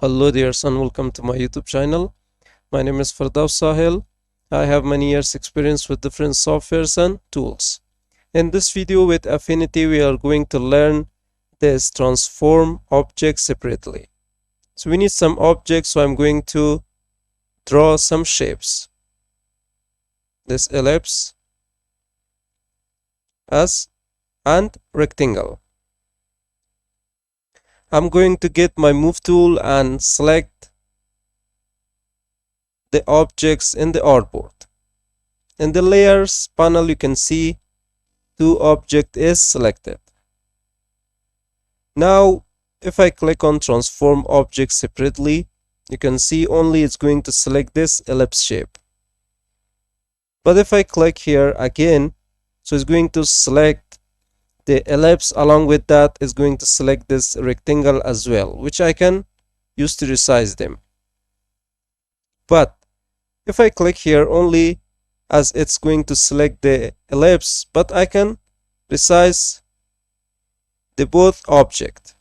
Hello dear son, welcome to my YouTube channel. My name is Firdaus Sahil. I have many years experience with different softwares and tools. In this video with Affinity, we are going to learn this transform objects separately. So we need some objects, so I'm going to draw some shapes. This ellipse as and rectangle. I'm going to get my move tool and select the objects in the artboard. In the layers panel, you can see two object is selected. Now, if I click on transform objects separately, you can see only it's going to select this ellipse shape. But if I click here again, so it's going to select the ellipse, along with that is going to select this rectangle as well, which I can use to resize them. But if I click here only, as it's going to select the ellipse, but I can resize the both object.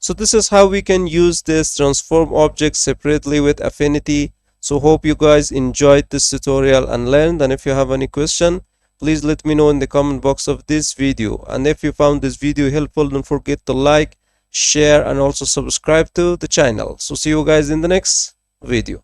So this is how we can use this transform object separately with Affinity. So hope you guys enjoyed this tutorial and learned, and if you have any question, please let me know in the comment box of this video. And if you found this video helpful, don't forget to like, share, and also subscribe to the channel. So see you guys in the next video.